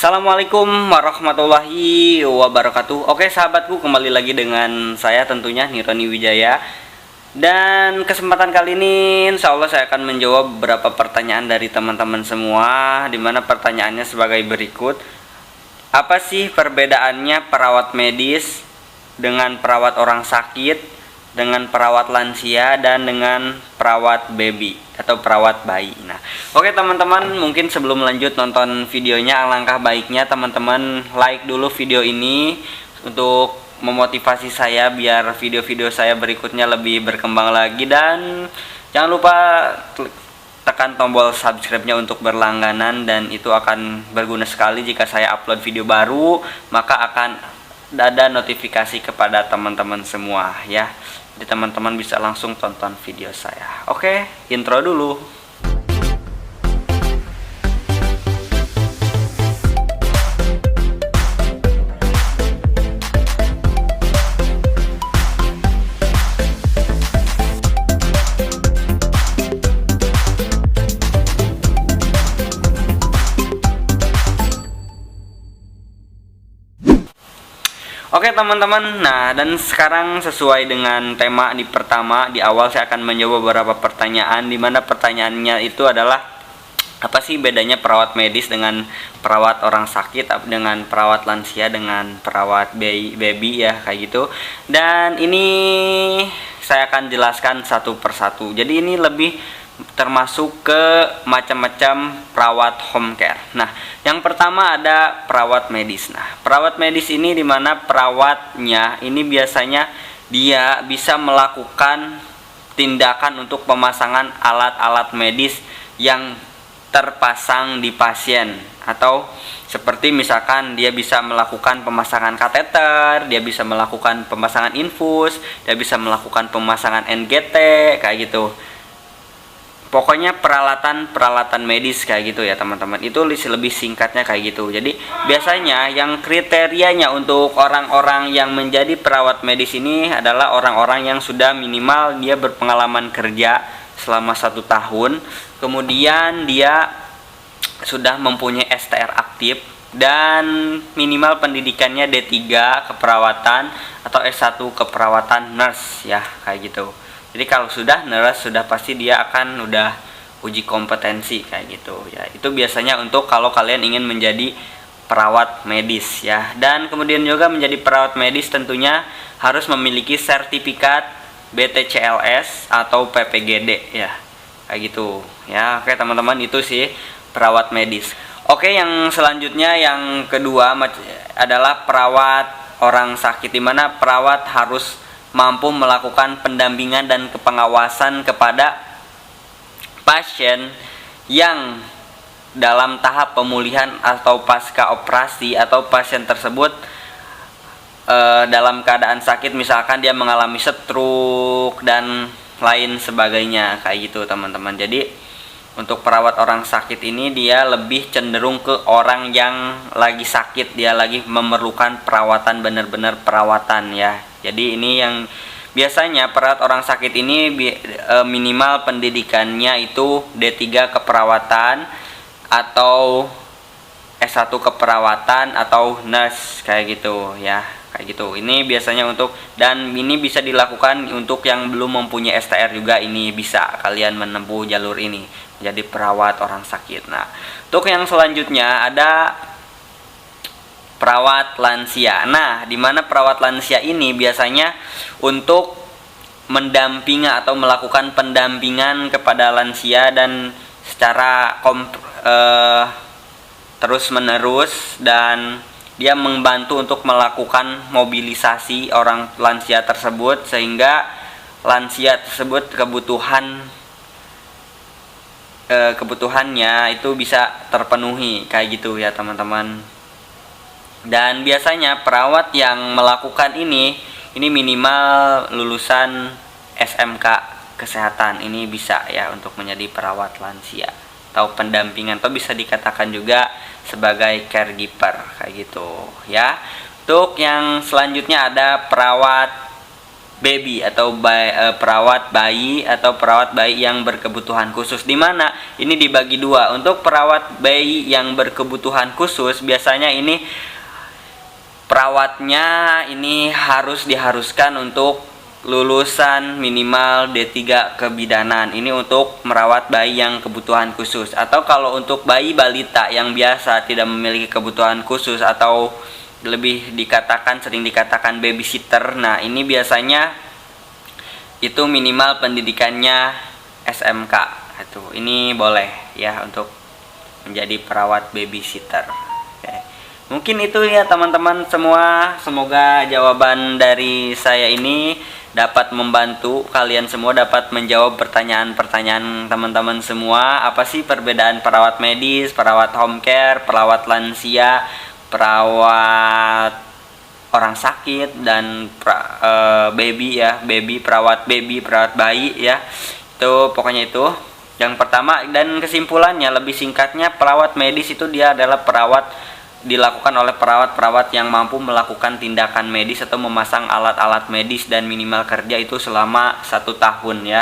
Assalamualaikum warahmatullahi wabarakatuh. Oke sahabatku, kembali lagi dengan saya tentunya Nironi Wijaya. Dan kesempatan kali ini insya Allah saya akan menjawab beberapa pertanyaan dari teman-teman semua, dimana pertanyaannya sebagai berikut. Apa sih perbedaannya perawat medis dengan perawat orang sakit, dengan perawat lansia, dan dengan perawat baby atau perawat bayi? Nah, oke teman-teman, mungkin sebelum lanjut nonton videonya, alangkah baiknya teman-teman like dulu video ini untuk memotivasi saya biar video-video saya berikutnya lebih berkembang lagi. Dan jangan lupa tekan tombol subscribe-nya untuk berlangganan, dan itu akan berguna sekali jika saya upload video baru, maka akan ada notifikasi kepada teman-teman semua ya. Jadi teman-teman bisa langsung tonton video saya. Oke, intro dulu. Oke teman-teman, nah dan sekarang sesuai dengan tema di awal saya akan menjawab beberapa pertanyaan, dimana pertanyaannya itu adalah apa sih bedanya perawat medis dengan perawat orang sakit, dengan perawat lansia, dengan perawat baby ya, kayak gitu. Dan ini saya akan jelaskan satu persatu. Jadi ini lebih termasuk ke macam-macam perawat home care. Nah, yang pertama ada perawat medis. Nah, perawat medis ini dimana perawatnya ini biasanya dia bisa melakukan tindakan untuk pemasangan alat-alat medis yang terpasang di pasien, atau seperti misalkan dia bisa melakukan pemasangan kateter, dia bisa melakukan pemasangan infus, dia bisa melakukan pemasangan NGT kayak gitu. Pokoknya peralatan medis kayak gitu ya teman-teman. Itu lebih singkatnya kayak gitu. Jadi biasanya yang kriterianya untuk orang-orang yang menjadi perawat medis ini adalah orang-orang yang sudah minimal dia berpengalaman kerja selama 1 tahun, kemudian dia sudah mempunyai STR aktif, dan minimal pendidikannya D3 keperawatan atau S1 keperawatan nurse ya, kayak gitu. Jadi kalau sudah nurse, sudah pasti dia akan udah uji kompetensi kayak gitu ya. Itu biasanya untuk kalau kalian ingin menjadi perawat medis ya. Dan kemudian juga menjadi perawat medis tentunya harus memiliki sertifikat BTCLS atau PPGD ya, kayak gitu ya. Oke teman-teman, itu sih perawat medis. Oke, yang selanjutnya yang kedua adalah perawat orang sakit, dimana perawat harus mampu melakukan pendampingan dan pengawasan kepada pasien yang dalam tahap pemulihan atau pasca operasi, atau pasien tersebut dalam keadaan sakit, misalkan dia mengalami stroke dan lain sebagainya kayak gitu teman-teman. Jadi untuk perawat orang sakit ini dia lebih cenderung ke orang yang lagi sakit, dia lagi memerlukan perawatan, benar-benar perawatan ya. Jadi ini yang biasanya perawat orang sakit ini minimal pendidikannya itu D3 keperawatan atau S1 keperawatan atau nurse kayak gitu ya, kayak gitu. Ini biasanya untuk, dan ini bisa dilakukan untuk yang belum mempunyai STR juga, ini bisa kalian menempuh jalur ini jadi perawat orang sakit. Nah, untuk yang selanjutnya ada perawat lansia. Nah, di mana perawat lansia ini biasanya untuk mendampingi atau melakukan pendampingan kepada lansia dan secara terus menerus, dan dia membantu untuk melakukan mobilisasi orang lansia tersebut sehingga lansia tersebut kebutuhannya itu bisa terpenuhi kayak gitu ya teman-teman. Dan biasanya perawat yang melakukan ini minimal lulusan SMK kesehatan, ini bisa ya untuk menjadi perawat lansia atau pendampingan, atau bisa dikatakan juga sebagai caregiver kayak gitu ya. Untuk yang selanjutnya ada perawat baby atau perawat bayi atau perawat bayi yang berkebutuhan khusus, di mana ini dibagi dua. Untuk perawat bayi yang berkebutuhan khusus biasanya ini perawatnya ini diharuskan untuk lulusan minimal D3 kebidanan. Ini untuk merawat bayi yang kebutuhan khusus. Atau kalau untuk bayi balita yang biasa tidak memiliki kebutuhan khusus atau sering dikatakan babysitter. Nah, ini biasanya itu minimal pendidikannya SMK. Ini boleh ya untuk menjadi perawat babysitter. Mungkin itu ya teman-teman semua. Semoga jawaban dari saya ini dapat membantu kalian semua, dapat menjawab pertanyaan-pertanyaan teman-teman semua. Apa sih perbedaan perawat medis, perawat home care, perawat lansia, perawat orang sakit, dan perawat bayi ya. Itu pokoknya itu yang pertama. Dan kesimpulannya lebih singkatnya, perawat medis itu dia adalah dilakukan oleh perawat-perawat yang mampu melakukan tindakan medis atau memasang alat-alat medis dan minimal kerja itu selama 1 tahun ya,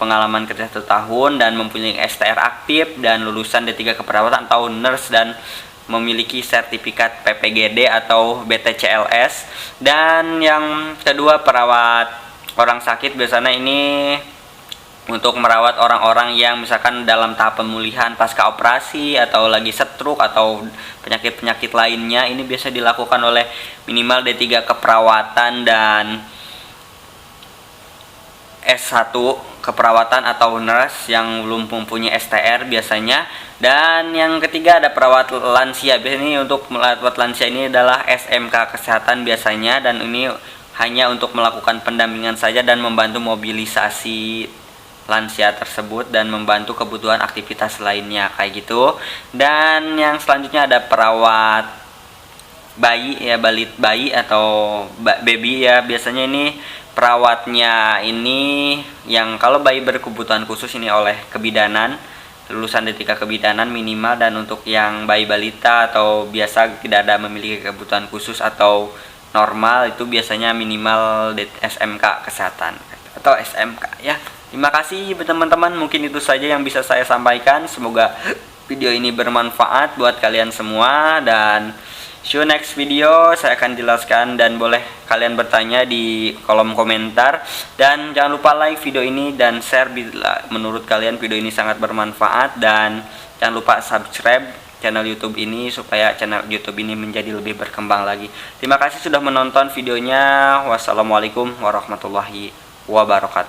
pengalaman kerja 1 tahun, dan mempunyai STR aktif dan lulusan D3 keperawatan atau nurse, dan memiliki sertifikat PPGD atau BTCLS. Dan yang kedua, perawat orang sakit biasanya ini untuk merawat orang-orang yang misalkan dalam tahap pemulihan pasca operasi atau lagi stroke atau penyakit-penyakit lainnya. Ini biasa dilakukan oleh minimal D3 keperawatan dan S1 keperawatan atau nurse yang belum mempunyai STR biasanya. Dan yang ketiga ada perawat lansia. Biasanya untuk perawat lansia ini adalah SMK kesehatan biasanya, dan ini hanya untuk melakukan pendampingan saja dan membantu mobilisasi lansia tersebut dan membantu kebutuhan aktivitas lainnya kayak gitu. Dan yang selanjutnya ada perawat bayi ya, bayi atau baby ya. Biasanya ini perawatnya ini yang kalau bayi berkebutuhan khusus ini oleh kebidanan, lulusan D3 kebidanan minimal. Dan untuk yang bayi balita atau biasa tidak ada memiliki kebutuhan khusus atau normal, itu biasanya minimal SMK kesehatan atau SMK ya. Terima kasih teman-teman, mungkin itu saja yang bisa saya sampaikan. Semoga video ini bermanfaat buat kalian semua, dan see you next video. Saya akan jelaskan, dan boleh kalian bertanya di kolom komentar. Dan jangan lupa like video ini dan share bila menurut kalian video ini sangat bermanfaat. Dan jangan lupa subscribe channel YouTube ini supaya channel YouTube ini menjadi lebih berkembang lagi. Terima kasih sudah menonton videonya. Wassalamualaikum warahmatullahi wabarakatuh.